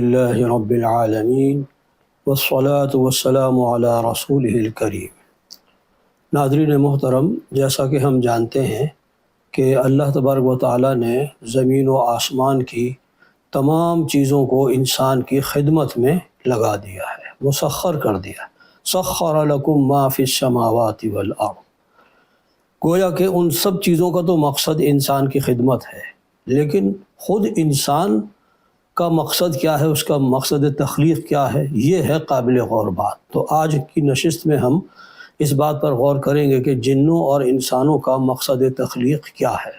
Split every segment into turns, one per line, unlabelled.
للہ رب العالمین والصلاة والسلام علی رسولہ الکریم۔ ناظرین محترم، جیسا کہ ہم جانتے ہیں کہ اللہ تبارک و تعالیٰ نے زمین و آسمان کی تمام چیزوں کو انسان کی خدمت میں لگا دیا ہے، مسخر کر دیا۔ سخر لکم ما فی السماوات والارض، گویا کہ ان سب چیزوں کا تو مقصد انسان کی خدمت ہے، لیکن خود انسان کا مقصد کیا ہے، اس کا مقصد تخلیق کیا ہے، یہ ہے قابل غور بات۔ تو آج کی نشست میں ہم اس بات پر غور کریں گے کہ جنوں اور انسانوں کا مقصد تخلیق کیا ہے۔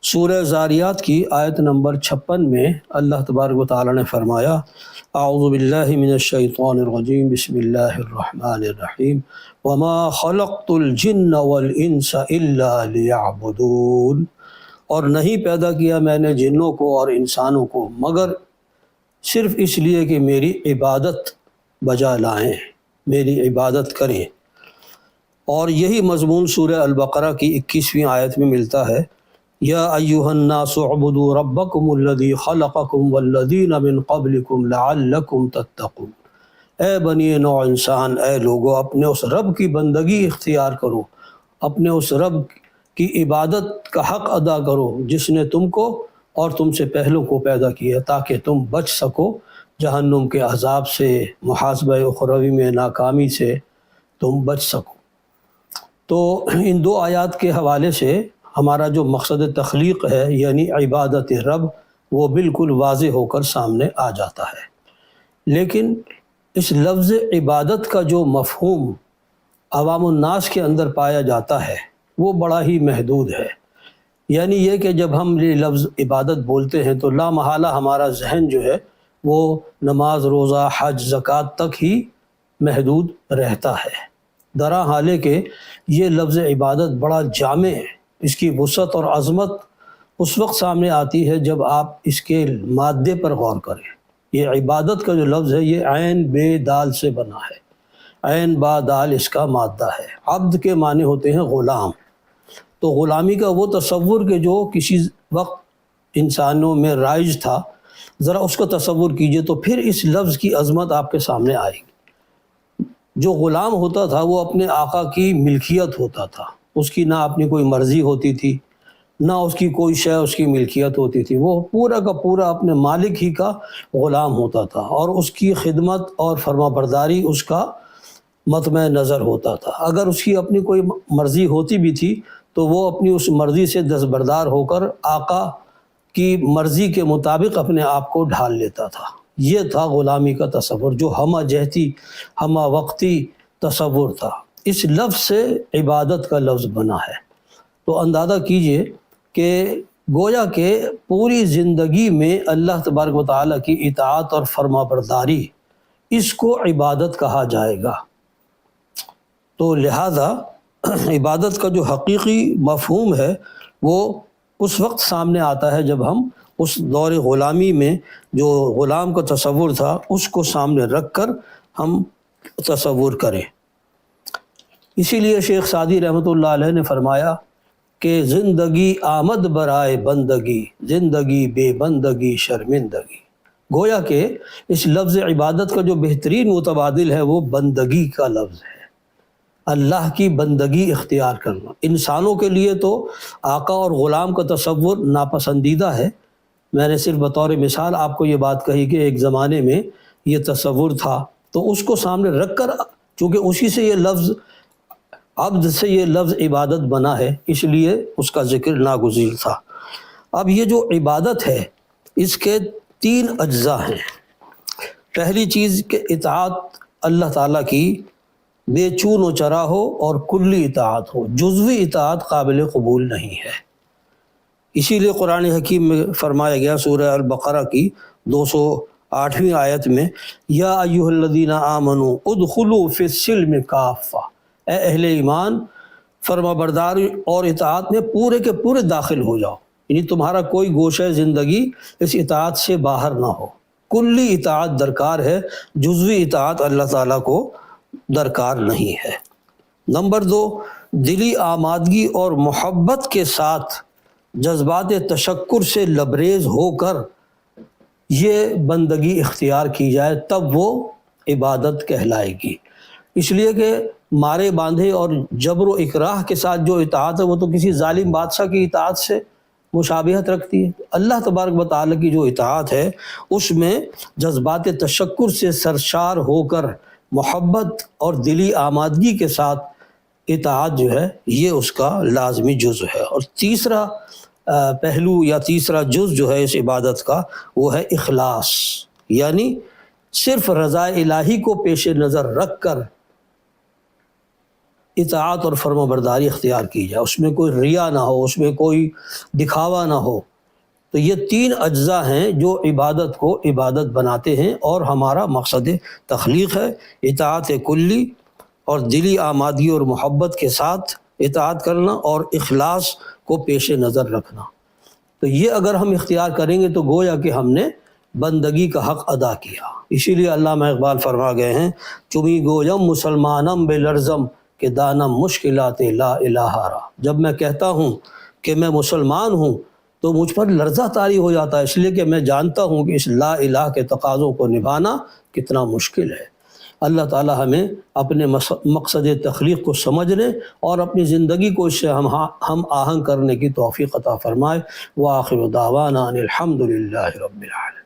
سورہ زاریات کی آیت نمبر 56 میں اللہ تبارک و تعالیٰ نے فرمایا: اعوذ باللہ من الشیطان الرجیم، بسم اللہ الرحمن الرحیم، وما خلقت الجن والانس الا لیعبدون، اور نہیں پیدا کیا میں نے جنوں کو اور انسانوں کو مگر صرف اس لیے کہ میری عبادت بجا لائیں، میری عبادت کریں۔ اور یہی مضمون سورہ البقرہ کی 21ویں آیت میں ملتا ہے: یا ایھا الناس اعبدوا ربکم الذی خلقکم والذین من قبلکم لعلکم تتقون، اے بنی نوع انسان، اے لوگو، اپنے اس رب کی بندگی اختیار کرو، اپنے اس رب کی عبادت کا حق ادا کرو جس نے تم کو اور تم سے پہلوں کو پیدا کیا تاکہ تم بچ سکو جہنم کے عذاب سے، محاسبہ اخروی میں ناکامی سے تم بچ سکو۔ تو ان دو آیات کے حوالے سے ہمارا جو مقصد تخلیق ہے، یعنی عبادت رب، وہ بالکل واضح ہو کر سامنے آ جاتا ہے۔ لیکن اس لفظ عبادت کا جو مفہوم عوام الناس کے اندر پایا جاتا ہے وہ بڑا ہی محدود ہے۔ یعنی یہ کہ جب ہم یہ لفظ عبادت بولتے ہیں تو لا محالہ ہمارا ذہن جو ہے وہ نماز، روزہ، حج، زکوٰۃ تک ہی محدود رہتا ہے، درا حالے کہ یہ لفظ عبادت بڑا جامع ہے۔ اس کی وسعت اور عظمت اس وقت سامنے آتی ہے جب آپ اس کے مادے پر غور کریں۔ یہ عبادت کا جو لفظ ہے یہ عین بے دال سے بنا ہے، عین با دال اس کا مادہ ہے۔ عبد کے معنی ہوتے ہیں غلام، تو غلامی کا وہ تصور کہ جو کسی وقت انسانوں میں رائج تھا، ذرا اس کا تصور کیجئے تو پھر اس لفظ کی عظمت آپ کے سامنے آئے گی۔ جو غلام ہوتا تھا وہ اپنے آقا کی ملکیت ہوتا تھا، اس کی نہ اپنی کوئی مرضی ہوتی تھی، نہ اس کی کوئی شے اس کی ملکیت ہوتی تھی، وہ پورا کا پورا اپنے مالک ہی کا غلام ہوتا تھا، اور اس کی خدمت اور فرما برداری اس کا مطمع نظر ہوتا تھا۔ اگر اس کی اپنی کوئی مرضی ہوتی بھی تھی تو وہ اپنی اس مرضی سے دستبردار ہو کر آقا کی مرضی کے مطابق اپنے آپ کو ڈھال لیتا تھا۔ یہ تھا غلامی کا تصور، جو ہمہ جہتی، ہمہ وقتی تصور تھا۔ اس لفظ سے عبادت کا لفظ بنا ہے۔ تو اندازہ کیجئے کہ گویا کہ پوری زندگی میں اللہ تبارک و تعالیٰ کی اطاعت اور فرما برداری، اس کو عبادت کہا جائے گا۔ تو لہذا عبادت کا جو حقیقی مفہوم ہے وہ اس وقت سامنے آتا ہے جب ہم اس دور غلامی میں جو غلام کا تصور تھا اس کو سامنے رکھ کر ہم تصور کریں۔ اسی لیے شیخ سعدی رحمۃ اللہ علیہ نے فرمایا کہ زندگی آمد برائے بندگی، زندگی بے بندگی شرمندگی۔ گویا کہ اس لفظ عبادت کا جو بہترین متبادل ہے وہ بندگی کا لفظ ہے، اللہ کی بندگی اختیار کرنا۔ انسانوں کے لیے تو آقا اور غلام کا تصور ناپسندیدہ ہے۔ میں نے صرف بطور مثال آپ کو یہ بات کہی کہ ایک زمانے میں یہ تصور تھا، تو اس کو سامنے رکھ کر، چونکہ اسی سے یہ لفظ عبد سے یہ لفظ عبادت بنا ہے، اس لیے اس کا ذکر ناگزیر تھا۔ اب یہ جو عبادت ہے اس کے 3 اجزاء ہیں۔ پہلی چیز کہ اطاعت اللہ تعالیٰ کی بے چون و چرا ہو اور کلی اطاعت ہو، جزوی اطاعت قابل قبول نہیں ہے۔ اسی لیے قرآن حکیم میں فرمایا گیا سورہ البقرہ کی 208ویں آیت میں: یا ایھا الذین آمنوا ادخلوا فی السلم کافہ، اے اہل ایمان، فرما برداری اور اطاعت میں پورے کے پورے داخل ہو جاؤ، یعنی تمہارا کوئی گوشہ زندگی اس اطاعت سے باہر نہ ہو۔ کلی اطاعت درکار ہے، جزوی اطاعت اللہ تعالیٰ کو درکار نہیں ہے۔ نمبر 2، دلی آمادگی اور محبت کے ساتھ جذبات تشکر سے لبریز ہو کر یہ بندگی اختیار کی جائے تب وہ عبادت کہلائے گی۔ اس لیے کہ مارے باندھے اور جبر و اکراہ کے ساتھ جو اطاعت ہے وہ تو کسی ظالم بادشاہ کی اطاعت سے مشابہت رکھتی ہے۔ اللہ تبارک و تعالیٰ کی جو اطاعت ہے اس میں جذبات تشکر سے سرشار ہو کر محبت اور دلی آمادگی کے ساتھ اطاعت جو ہے یہ اس کا لازمی جزء ہے۔ اور تیسرا پہلو یا تیسرا جز جو ہے اس عبادت کا وہ ہے اخلاص، یعنی صرف رضا الہی کو پیش نظر رکھ کر اطاعت اور فرما برداری اختیار کی جائے، اس میں کوئی ریا نہ ہو، اس میں کوئی دکھاوا نہ ہو۔ تو یہ تین اجزاء ہیں جو عبادت کو عبادت بناتے ہیں، اور ہمارا مقصد تخلیق ہے اطاعت کلی اور دلی آمادگی اور محبت کے ساتھ اطاعت کرنا اور اخلاص کو پیش نظر رکھنا۔ تو یہ اگر ہم اختیار کریں گے تو گویا کہ ہم نے بندگی کا حق ادا کیا۔ اسی لیے علامہ اقبال فرما گئے ہیں چمی گویم مسلمانم بے لرزم کہ دانم مشکلات لا الہ را۔ جب میں کہتا ہوں کہ میں مسلمان ہوں تو مجھ پر لرزہ طاری ہو جاتا ہے، اس لیے کہ میں جانتا ہوں کہ اس لا الہ کے تقاضوں کو نبھانا کتنا مشکل ہے۔ اللہ تعالی ہمیں اپنے مقصد تخلیق کو سمجھنے اور اپنی زندگی کو اس سے ہم آہنگ کرنے کی توفیق عطا فرمائے۔ وآخر دعوانا ان الحمد للہ رب العالمین۔